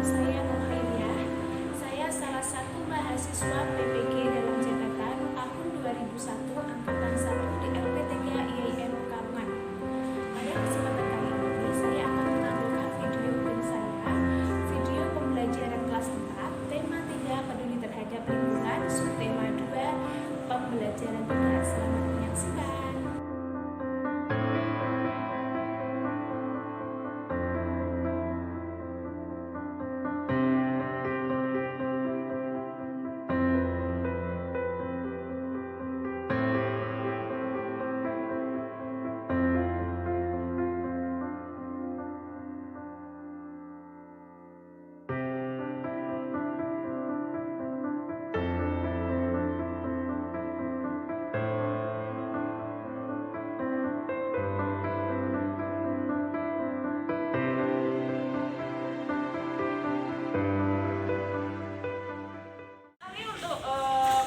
saya Nurhayriah. Saya salah satu mahasiswa PPG dalam jabatan tahun 2001 angkatan 1 di LPTK IAIN Pekalongan. Pada kesempatan kali ini saya akan menampilkan video tim saya, video pembelajaran kelas 4, tema 3 peduli terhadap lingkungan, subtema 2 pembelajaran 3. Selamat menyaksikan.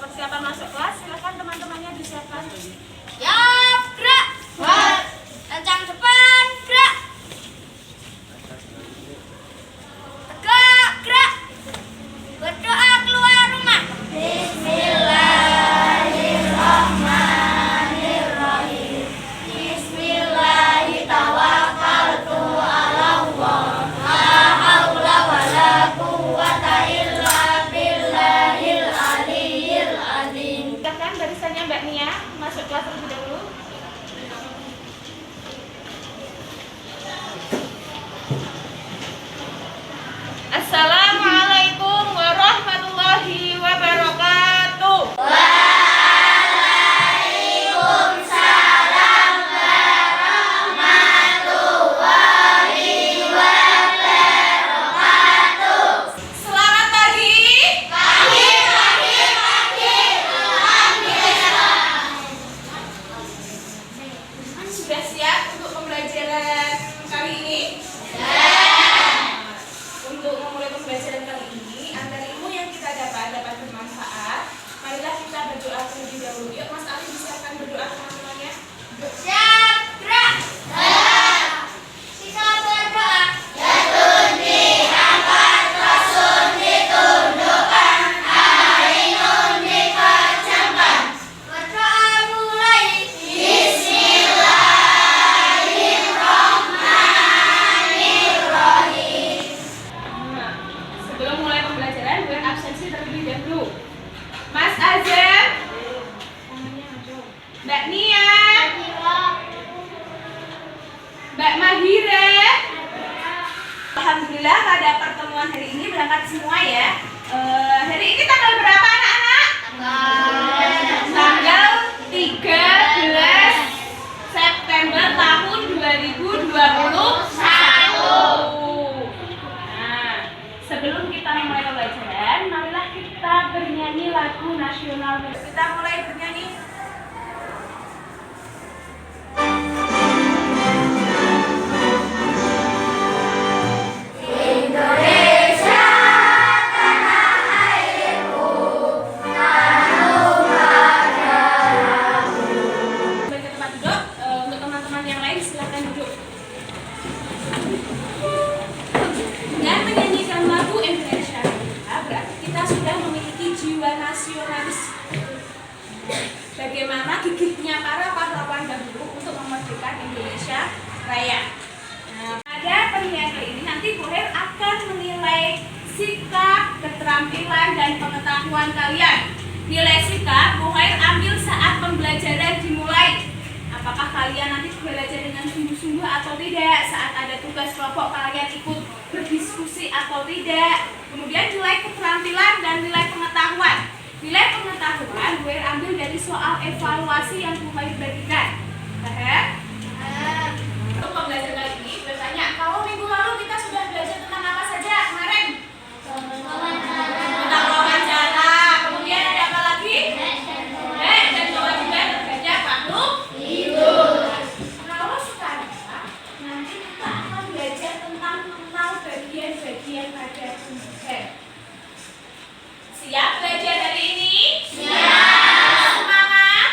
Persiapan masuk kelas, silakan teman-temannya disiapkan. Ya, gerak. Kencang depan, gerak. Tegak, gerak. Berdoa keluar rumah. Bismillahirrahmanirrahim. Bismillahirrahmanirrahim. La haula wala quwwata illa billahil aliyyil azim. Silakan barisannya Mbak Nia masuk kelas terlebih dahulu. Assalamualaikum warahmatullahi wabarakatuh. Waalaikumsalam warahmatullahi wabarakatuh. Selamat pagi. Pagi. Alhamdulillah. Sudah siap untuk pembelajaran kali ini? Untuk memulai pembelajaran kali ini, agar ilmu yang kita dapat bermanfaat, marilah kita berdoa terlebih dahulu. Yuk Mas Ali disiapkan berdoa teman-temannya. Siap, gerak. Kita berdoa. Ya Tundi, angkat rasul ditundukkan, ainun dikejamkan. Berdoa mulai. Bismillahirrahmanirrahim. Sebelum mulai pembelajaran, buat absensi terlebih dahulu. Mas Azam, Mbak Nia, Mbak Mahira. Alhamdulillah pada pertemuan hari ini berangkat semua ya. Hari ini tanggal berapa anak-anak? Tanggal 13 September tahun 2021. Nah, sebelum kita memulai pembelajaran, marilah kita bernyanyi lagu nasional. Kita mulai bernyanyi. Indonesia tanah airku, tanah darahku. Kembali ke tempat duduk. Untuk teman-teman yang lain silakan duduk. Dengan menyanyikan lagu Indonesia Raya, berarti kita sudah memiliki jiwa nasionalis. Bagaimana gigihnya para pahlawan dahulu untuk memerdekakan Indonesia Raya. Nah, pada penilaian kali ini nanti Bu Her akan menilai sikap, keterampilan, dan pengetahuan kalian. Nilai sikap Bu Her ambil saat pembelajaran dimulai. Apakah kalian nanti belajar dengan sungguh-sungguh atau tidak? Saat ada tugas kelompok kalian ikut berdiskusi atau tidak? Kemudian nilai keterampilan dan nilai pengetahuan. Nilai pengetahuan Bu Her ambil dari soal evaluasi yang Bu Her bagikan. Paham? Untuk pembelajaran kali ini bertanya, kalau minggu lalu kita sudah belajar tentang apa saja kemarin? Tentang wawancara. Kemudian ada apa lagi? Dan kewajiban bekerja makhluk hidup. Kalau sekarang nanti kita akan belajar tentang mengenal bagian-bagian pada tubuh. Siap belajar hari ini? Siap. Semangat.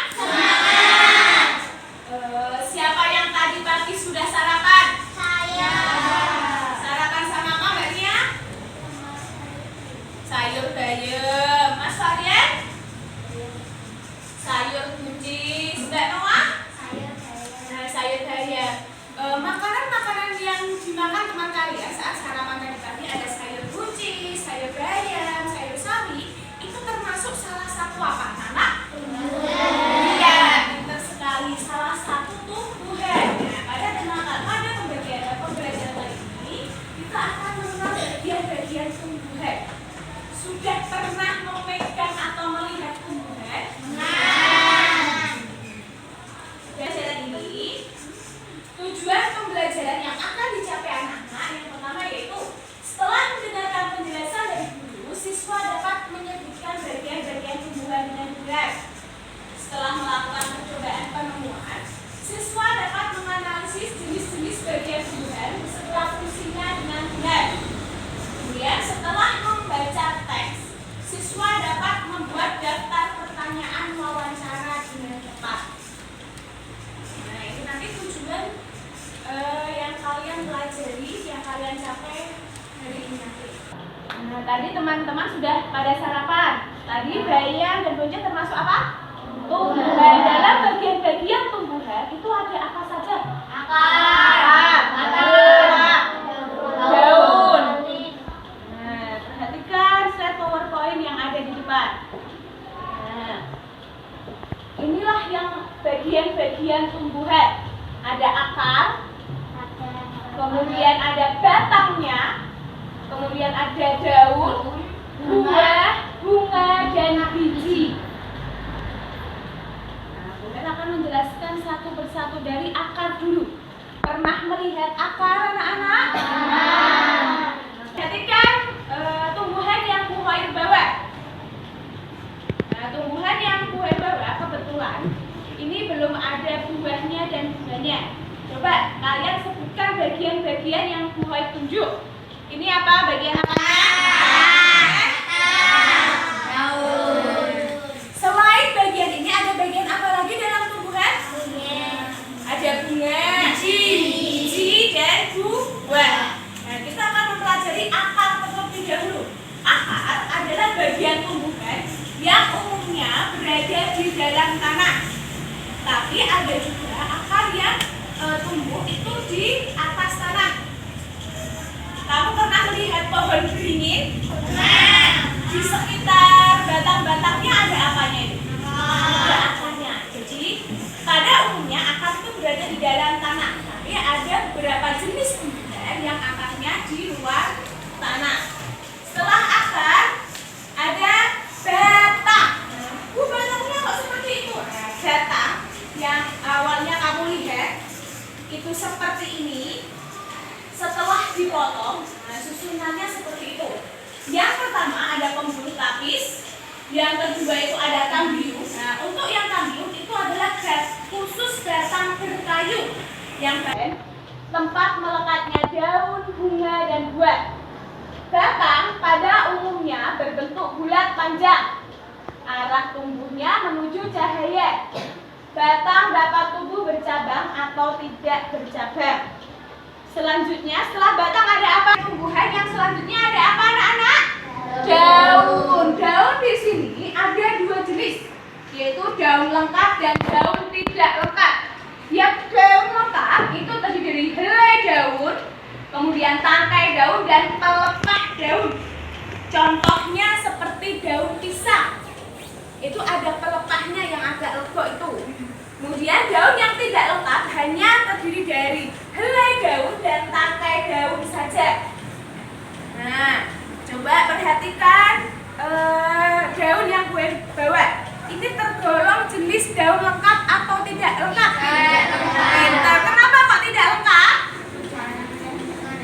Tadi teman-teman sudah pada sarapan. Tadi bayam dan bonceng termasuk apa? Tumbuhan. Dalam bagian-bagian tumbuhan itu ada apa saja? Akar, daun. Nah, perhatikan slide PowerPoint yang ada di depan. Nah, inilah yang bagian-bagian tumbuhan. Ada akar, kemudian ada batangnya, kemudian ada daun, bunga, dan biji. Nah, Bumet akan menjelaskan satu persatu dari akar dulu. Pernah melihat akar, anak-anak? Perhatikan tumbuhan yang buah bawah. Nah, tumbuhan yang buah bawah kebetulan ini belum ada buahnya dan bunganya. Coba kalian sebutkan bagian-bagian yang buah tunjuk. Ini apa bagian apanya? Daun. Selain bagian ini ada bagian apa lagi dalam tumbuhan? Ada bunga, biji, dan buah. Nah, kita akan mempelajari akar terlebih dahulu. Akar adalah bagian tumbuhan yang umumnya berada di dalam tanah. Tapi ada juga akar yang tumbuh itu di atas tanah. Kamu pernah melihat pohon beringin? Di sekitar batang-batangnya ada apanya itu? Ada akarnya. Jadi pada umumnya akar itu berada di dalam tanah. Tapi ada beberapa jenis tumbuhan yang akarnya di luar tanah. Setelah akar ada batang. Batangnya kok seperti itu? Batang yang awalnya kamu lihat itu seperti ini. Setelah dipotong, susunannya seperti itu. Yang pertama ada pembuluh tapis, yang kedua itu ada kambium. Nah, untuk yang kambium itu adalah khusus batang berkayu yang tempat melekatnya daun, bunga, dan buah. Batang pada umumnya berbentuk bulat panjang. Arah tumbuhnya menuju cahaya. Batang dapat tumbuh bercabang atau tidak bercabang. Selanjutnya, setelah batang ada apa? Tumbuhan yang selanjutnya ada apa, anak-anak? Daun. Daun di sini ada dua jenis, yaitu daun lengkap dan daun tidak lengkap. Yang daun lengkap itu terdiri dari helai daun, kemudian tangkai daun dan pelepah daun. Contohnya seperti daun pisang. Itu ada pelepahnya yang agak lego itu. Kemudian daun yang tidak lengkap hanya terdiri dari helai daun dan tangkai daun saja. Nah, coba perhatikan daun yang gue bawa. Ini tergolong jenis daun lengkap atau tidak lengkap? Pintar. Kenapa kok tidak lengkap?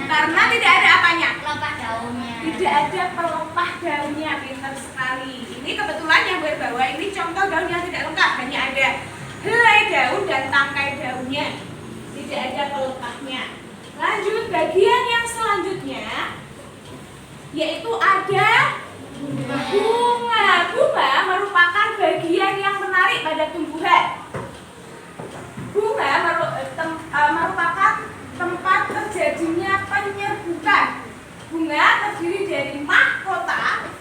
Karena tidak ada apanya? Pelepah daunnya. Tidak ada pelepah daunnya. Pintar sekali. Ini kebetulan yang gue bawa ini contoh daun yang tidak lengkap. Hanya ada helai daun dan tangkai daunnya, tidak ada pelepahnya. Lanjut bagian yang selanjutnya, yaitu ada bunga. Bunga merupakan bagian yang menarik pada tumbuhan. Bunga merupakan tempat terjadinya penyerbukan. Bunga terdiri dari mahkota.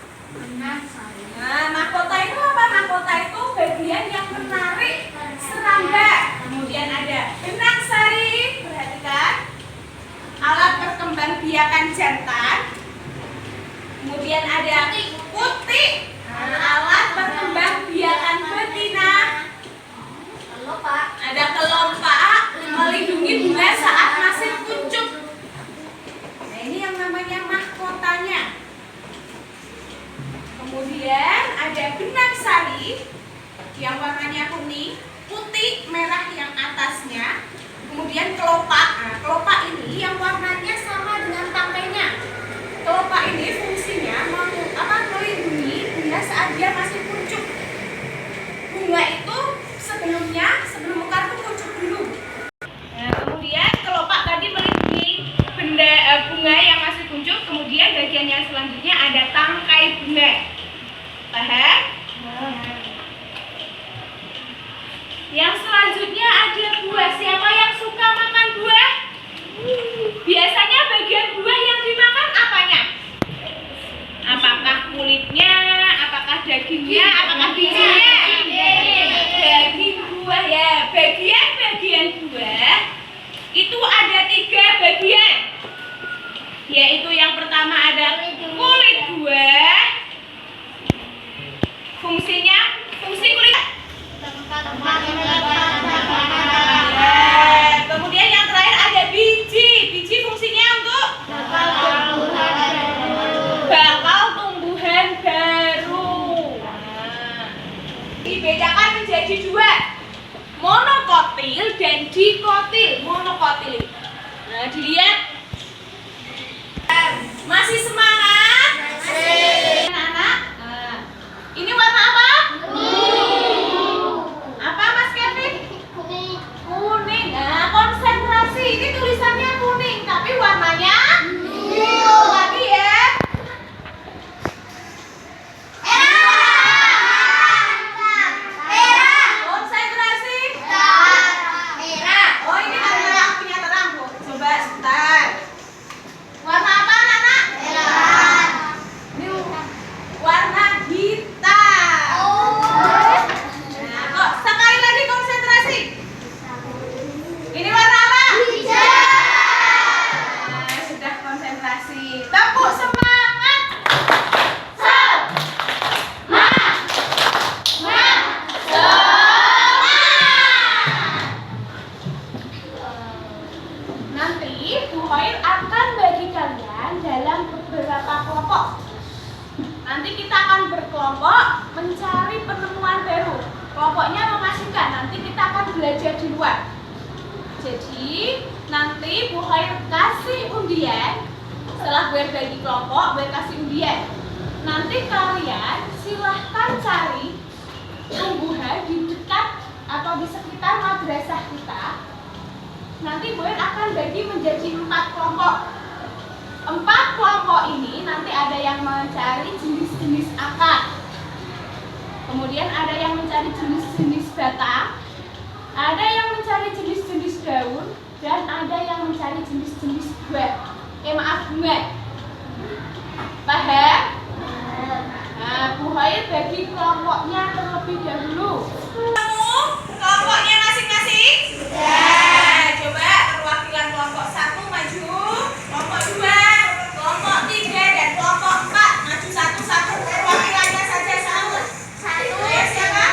Nah, mahkota itu apa? Mahkota itu bagian yang menarik serangga. Kemudian ada benang sari, perhatikan, alat perkembangbiakan jantan. Kemudian ada putik, alat perkembangbiakan betina. Ada kelopak, melindungi bunga saat masih kuncup. Nah, ini yang namanya mahkotanya. Kemudian ada benang sari yang warnanya kuning, putih, merah yang atasnya. Kemudian kelopak. Nah, kelopak ini yang warnanya sama dengan tangkainya. Kelopak ini fungsinya melindungi bunga saat dia masih kuncup. Bunga itu sebelum mekar itu kuncup dulu. Nah, kemudian kelopak tadi melindungi bunga yang masih kuncup. Kemudian bagian yang selanjutnya ada tangkai bunga. Paham? Yang selanjutnya ada buah. Siapa yang suka makan buah? Biasanya bagian buah yang dimakan apanya? menjadi dua, monokotil dan dikotil. Monokotil. Nah, dilihat. Masih semangat? Masih. Anak-anak, nah, ini warna apa? Apa Mas Kevin? Kuning. Nah, konsentrasi. Ini tulisannya kuning, tapi warnanya biru. Lagi ya. Konsentrasi. Oh, ini ada yang punya terang, Bu. Coba sebentar. Warna apa, anak-anak? Ini warna hitam. Nah, kok sekali lagi konsentrasi. Ini warna apa? Nah, sudah konsentrasi. Tepuk semangat. Nanti Bu Hoir akan bagi kalian dalam beberapa kelompok. Nanti kita akan berkelompok mencari penemuan baru. Kelompoknya mengasihkan. Nanti kita akan belajar di luar. Jadi nanti Bu Hoir kasih undian. Setelah gue bagi kelompok, gue kasih undian. Nanti kalian silahkan cari tumbuhan di dekat atau di sekitar madrasah kita. Nanti Bu Hoir akan bagi menjadi 4 kelompok. 4 kelompok ini nanti ada yang mencari jenis-jenis akar. Kemudian ada yang mencari jenis-jenis batang, ada yang mencari jenis-jenis daun, dan ada yang mencari jenis-jenis buah. Bunga. Paham? Nah, Bu Hoir bagi kelompoknya terlebih dahulu. Kelompoknya masing-masing? Sudah. Coba perwakilan kelompok 1 maju, kelompok 2, kelompok 3, dan kelompok 4 maju satu-satu. Perwakilannya saja satu. Ya, siapa?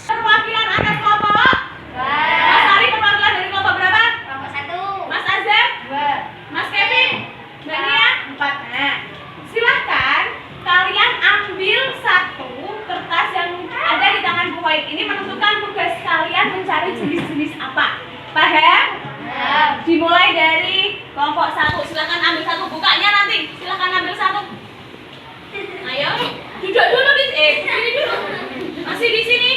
Perwakilan antar kelompok? Mas Ari, perwakilan dari kelompok berapa? Mas Azhar? 2. Mas Kevin? Mbak Nia? 4. Nah, silahkan kalian ambil satu kertas yang ada di tangan Bu Hoir. Ini menentukan tugas kalian mencari jenis-jenis apa. Paham? Dimulai dari kelompok 1. Silahkan ambil satu. Bukanya nanti. Silahkan ambil satu. Ayo, duduk dulu di sini dulu. Masih di sini.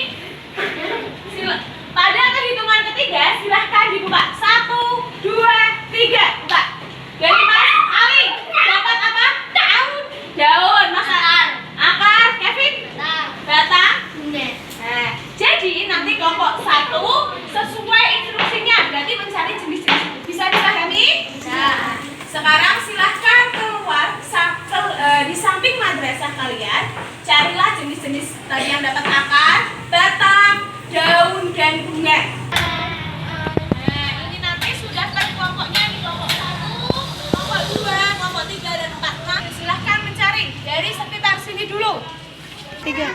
Pada kehitungan ketiga, silahkan dibuka. 1, 2, 3. Buka. Dari Mas Ali. Dapat apa? Daun. Mas akar. Kevin? Batang. Nah, jadi nanti kelompok 1 sesuai instruksinya. Berarti mencari jenis-jenis. Bisa dipahami? Bisa. Sekarang silahkan keluar di samping madrasah kalian. Carilah jenis-jenis tadi yang dapat akar, batang, daun, dan bunga. Nah, ini nanti sudah kan kelompoknya di kelompok 1, kelompok 2, kelompok 3, dan 4. Nah, silahkan mencari dari sekitar sini dulu. 3.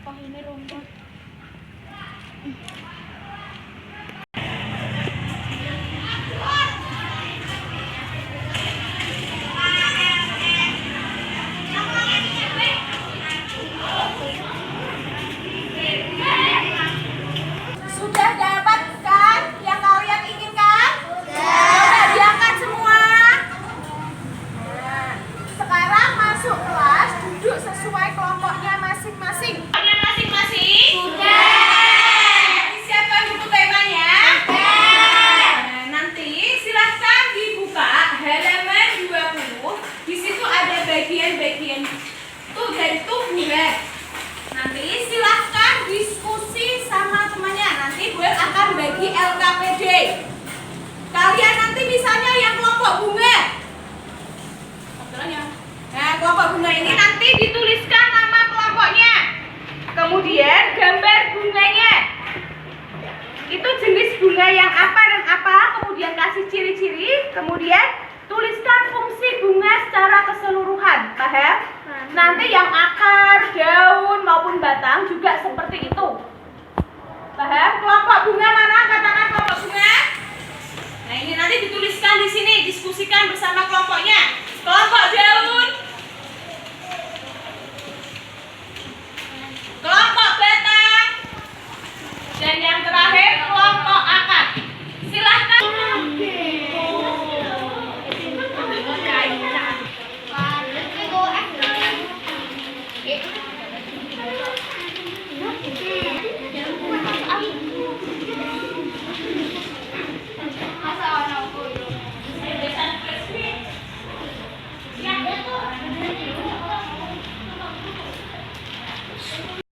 Oh, ini rumput. Sudah dapatkan yang kalian inginkan? Sudah diangkat semua? Nah, sekarang masuk kelas, duduk sesuai kelompoknya masing-masing. Masing-masing? Sudah. Disiapkan buku temanya? Sudah. Nah, nanti silahkan dibuka halaman 20. Di situ ada bagian-bagian dari tumbuhan. Nanti silahkan diskusi sama temannya. Nanti gue akan bagi LKPD. Kalian nanti misalnya yang kelompok bunga. Nah, kelompok bunga ini nanti dituliskan nama kelompoknya. Kemudian gambar bunganya. Itu jenis bunga yang apa dan apa. Kemudian kasih ciri-ciri. Kemudian tuliskan fungsi bunga secara keseluruhan. Paham? Nanti yang akar, daun maupun batang juga seperti itu. Paham? Kelompok bunga mana? Katakan kelompok bunga. Nah, ini nanti dituliskan di sini, diskusikan bersama kelompoknya. Kelompok daun, kelompok batang, dan yang terakhir kelompok akar. Silahkan.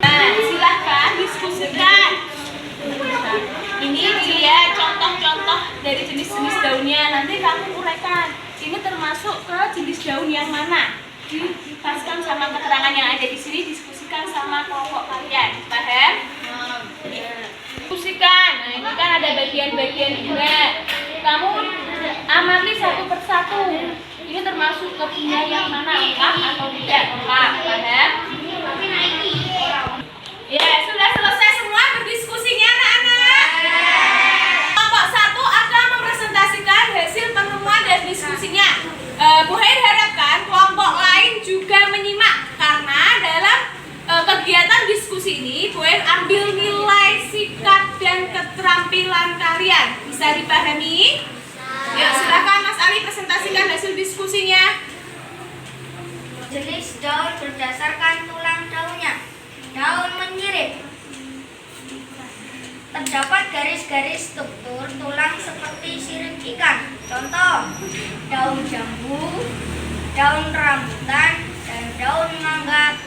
Nah, silahkan diskusikan. Ini dia contoh-contoh dari jenis-jenis daunnya. Nanti kamu uraikan. Ini termasuk ke jenis daun yang mana? Dipaskan sama keterangan yang ada di sini. Diskusikan sama kelompok kalian. Paham? Diskusikan. Nah, ini kan ada bagian-bagian bunga. Kamu amati satu persatu. Ini termasuk ke bunga yang mana? Lengkap atau tidak lengkap? Paham? Ya, sudah selesai semua berdiskusinya anak-anak? Kelompok 1 akan mempresentasikan hasil pertemuan dan diskusinya. Bu Hair harapkan kelompok lain juga menyimak, karena dalam kegiatan diskusi ini Bu Hair ambil nilai sikap dan keterampilan kalian. Bisa dipahami? Ya, silakan Mas Ali presentasikan hasil diskusinya. Jenis daun berdasarkan tulang daunnya. Daun menyirip. Terdapat garis-garis struktur tulang seperti sirip ikan. Contoh, daun jambu, daun rambutan, dan daun mangga.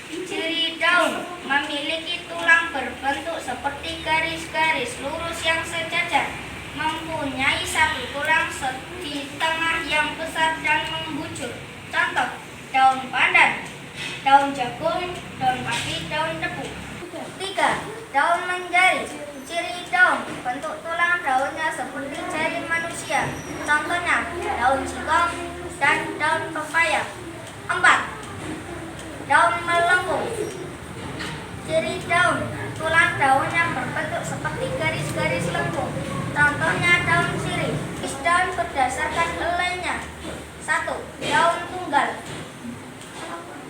Ciri daun memiliki tulang berbentuk seperti garis-garis lurus yang sejajar. Mempunyai satu tulang di tengah yang besar dan membujur. Contoh, daun pandan, daun jagung, daun padi, daun tebu. 3. Daun menjari. Ciri daun, bentuk tulang daunnya seperti jari manusia. Contohnya, daun singkong dan daun pepaya. 4. Daun melengkung. Ciri daun, tulang daunnya berbentuk seperti garis-garis lengkung. Contohnya daun sirih. Daun berdasarkan helainya. 1. Daun tunggal.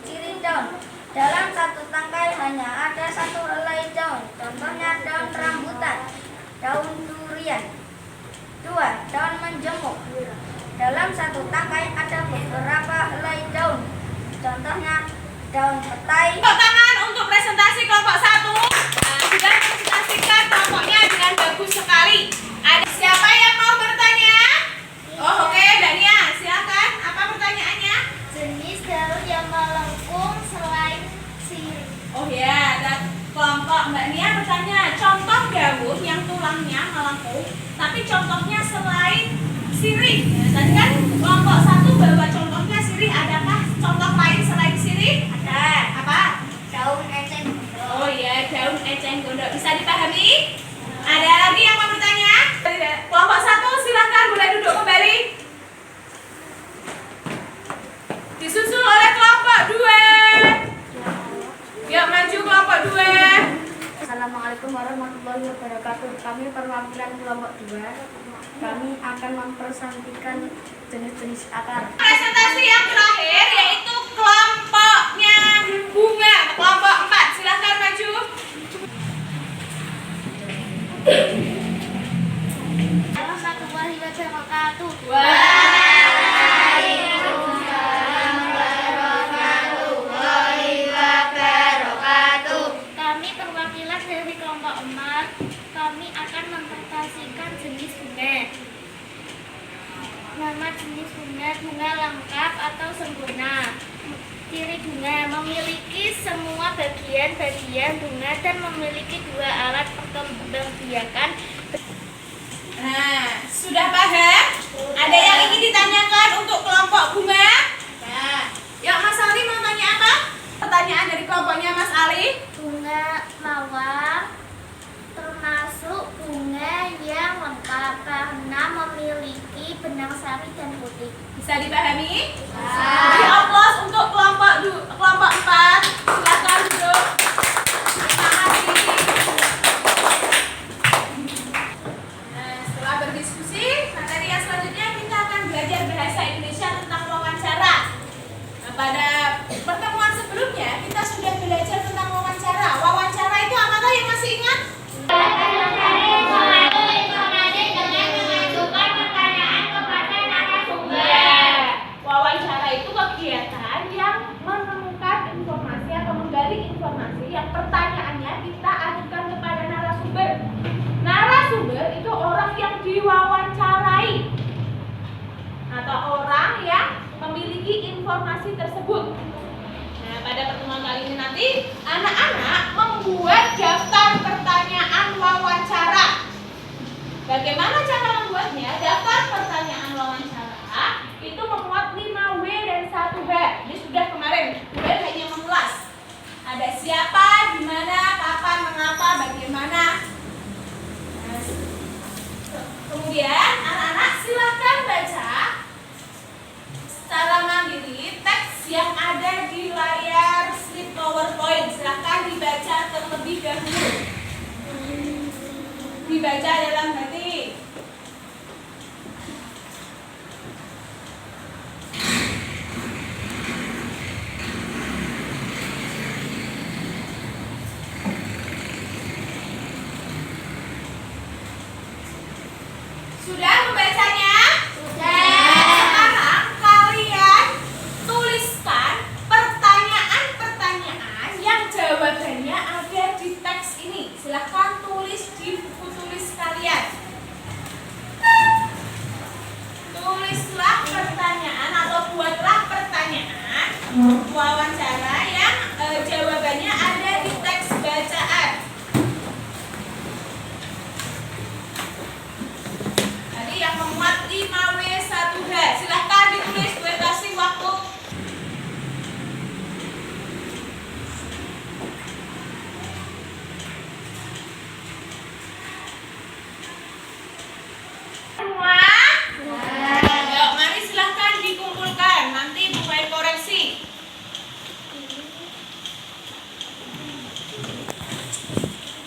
Ciri daun, dalam satu tangkai hanya ada satu helai daun. Contohnya daun rambutan, daun durian. 2. Daun menjemuk. Dalam satu tangkai ada beberapa helai daun. Contohnya daun petai. Tepuk tangan untuk presentasi kelompok 1. Sudah presentasikan kelompoknya dengan bagus sekali. Ada siapa yang mau bertanya? Oh, oke, Dania, silakan. Apa pertanyaannya? Jenis daun yang melengkung selain sirih. Oh ya, dan kelompok Mbak Nia bertanya, contoh daun yang tulangnya melengkung, tapi contohnya selain sirih. Ya, tadi kan kelompok 1 bawa contohnya sirih, adakah contoh lain selain sirih? Ada. Apa? Daun eceng gondok. Oh ya, daun eceng gondok. Bisa dipahami? Ada lagi yang mau bertanya? Kelompok 1 silakan boleh duduk kembali. Disusul oleh kelompok 2. Yuk maju kelompok 2. Assalamualaikum warahmatullahi wabarakatuh. Kami perwakilan kelompok 2. Kami akan mempresentasikan jenis-jenis akar. Presentasi yang terakhir yaitu kelompoknya bunga, kelompok 4. Silakan maju. Warahmatullahi wabarakatuh. Kami perwakilan dari kelompok 4. Kami akan mempresentasikan jenis bunga. Nama jenis bunga, bunga lengkap atau sempurna. Ciri bunga memiliki semua bagian-bagian bunga dan memiliki 2 alat perkembangbiakan. Nah, sudah paham? Ada yang ingin ditanyakan untuk kelompok bunga? Nah, ya Mas Ali mau tanya apa? Pertanyaan dari kelompoknya Mas Ali. Bunga mawar termasuk bunga yang lengkap karena memiliki benang sari dan putih. Bisa dipahami? Beri aplaus untuk kelompok 4. Silakan duduk. Terima kasih. Nah, setelah berdiskusi, materi yang selanjutnya kita akan belajar bahasa Indonesia tentang wawancara. Nah, pada pertemuan sebelumnya kita sudah belajar tentang wawancara. Wawancara itu apakah yang masih ingat? Wawancara itu kegiatan yang menemukan informasi atau menggali informasi yang pertanyaannya kita ajukan kepada narasumber. Narasumber itu orang yang diwawancarai atau orang yang memiliki informasi tersebut. Nah, pada pertemuan kali ini nanti anak-anak membuat daftar pertanyaan wawancara. Bagaimana cara membuatnya? Daftar pertanyaan wawancara itu memuat 5W dan 1H. Ini sudah kemarin, kemudian hanya mengulas. Ada siapa, di mana, kapan, mengapa, bagaimana. Nah, kemudian anak-anak silakan baca secara mandiri teks yang ada di layar slide PowerPoint. Silakan dibaca terlebih dahulu. Dibaca dalam hati. Sudah membacanya? Sekarang kalian tuliskan pertanyaan-pertanyaan yang jawabannya ada di teks ini. Silahkan tulis di buku tulis kalian. Tulislah pertanyaan atau buatlah pertanyaan wawancara yang jawabannya ada di teks bacaan. Tadi yang memuat 5W 1H. Silahkan ditulis, gue kasih waktu. Semua? Yuk, mari silahkan dikumpulkan. Nanti mulai koreksi.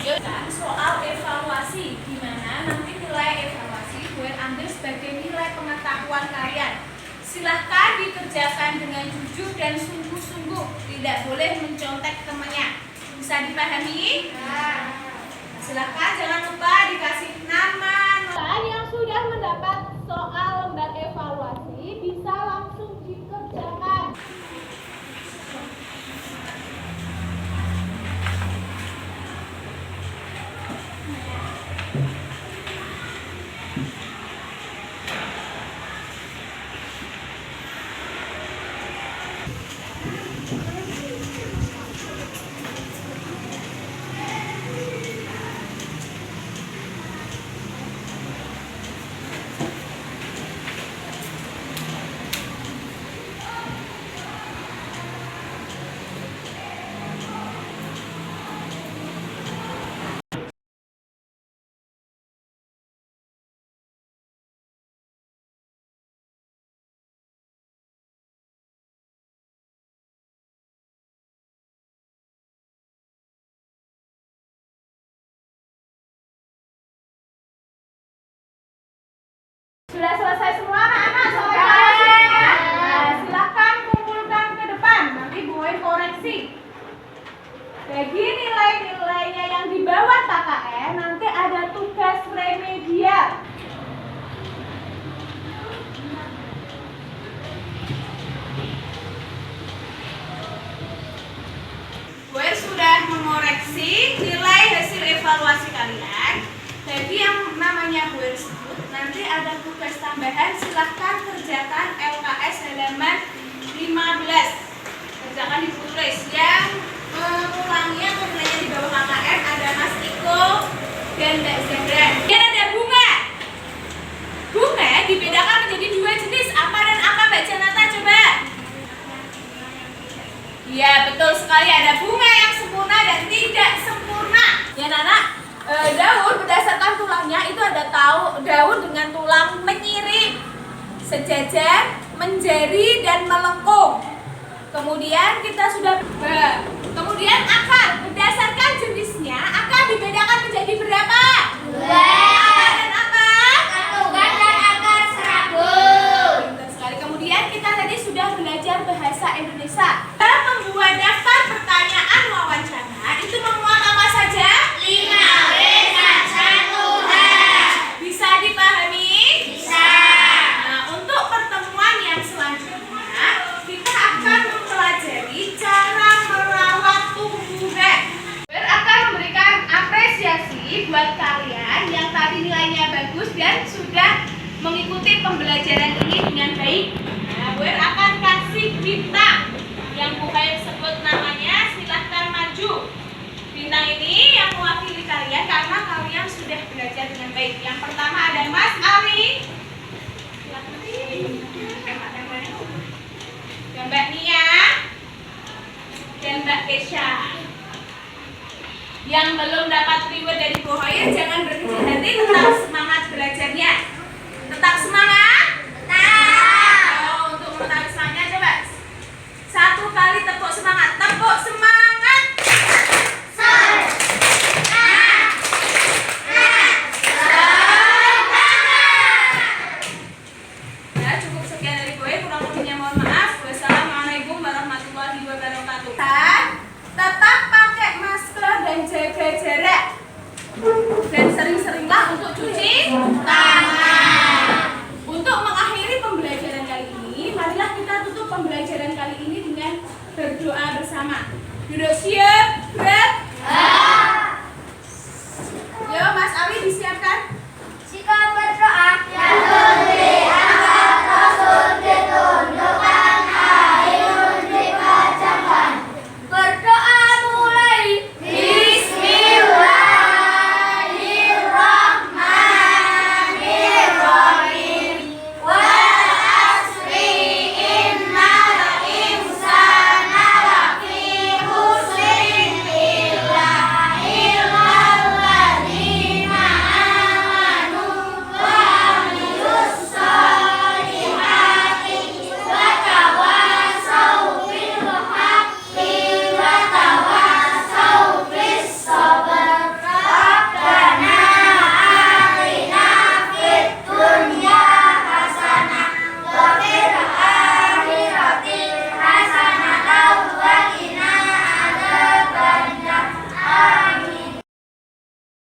Yuk, soal evaluasi. Di mana nanti nilai evaluasi gue ambil sebagai nilai pengetahuan kalian. Silahkan dikerjakan dengan jujur dan sungguh-sungguh. Tidak boleh mencontek temannya. Bisa dipahami? Silahkan jangan lupa dikasih nama. Yang sudah mendapat soal lembar evaluasi bisa langsung dikerjakan. Sudah selesai semua anak-anak soal evaluasinya? Nah, silakan kumpulkan ke depan. Nanti gue koreksi. Bagi nilai-nilainya yang di bawah KKN nanti ada tugas remedial. Gue sudah mengoreksi nilai hasil evaluasi kalian. Jadi yang namanya gue sebut nanti ada tugas tambahan, silahkan kerjakan LKS halaman 15. Kerjakan di buku tulis. Yang mengulangi atau nilainya di bawah KKN ada Mas Iko dan Mbak Zandra. Dan ada bunga. Bunga dibedakan menjadi 2 jenis. Apa dan apa Mbak Janata coba? Iya betul sekali, ada bunga yang sempurna dan tidak sempurna. Ya Nana, daun berdasarkan tulangnya itu ada daun dengan tulang menyirip, sejajar, menjeri dan melengkung. Kemudian kita sudah kemudian akar, berdasarkan jenisnya akar dibedakan menjadi berapa? 2. Akar dan akar? Ketuban dan akar serabut. Pintar sekali. Kemudian kita tadi sudah belajar bahasa Indonesia. Dalam membuat daftar pertanyaan wawancara itu memuat apa saja? 5W dan 1H. Bisa dipahami? Bisa. Nah, untuk pertemuan yang selanjutnya kita akan mempelajari cara merawat tumbuhan. Akan memberikan apresiasi buat kalian yang tadi nilainya bagus dan sudah mengikuti pembelajaran ini dengan baik. Nah, Buer akan kasih bintang yang Bu Khair sebut namanya, silahkan maju. Bintang ini yang mewakili kalian karena kalian sudah belajar dengan baik. Yang pertama ada Mas Ali. Silahkan. Dan Mbak Nia dan Mbak Kesha. Yang belum dapat reward dari Bu Khair jangan berkecil hati, tetap semangat belajarnya. Tetap semangat. Oh, untuk mengetahui semangatnya coba 1 kali tepuk semangat. Tepuk semangat. Ya, cukup sekian dari gue. Kurang lebihnya mohon maaf. Wassalamualaikum warahmatullahi wabarakatuh. Tetap pakai masker dan jaga jarak. Dan sering-seringlah untuk cuci tangan. Untuk mengakhiri pembelajaran kali ini, marilah kita tutup pembelajaran kali ini dengan berdoa bersama. Yudhosia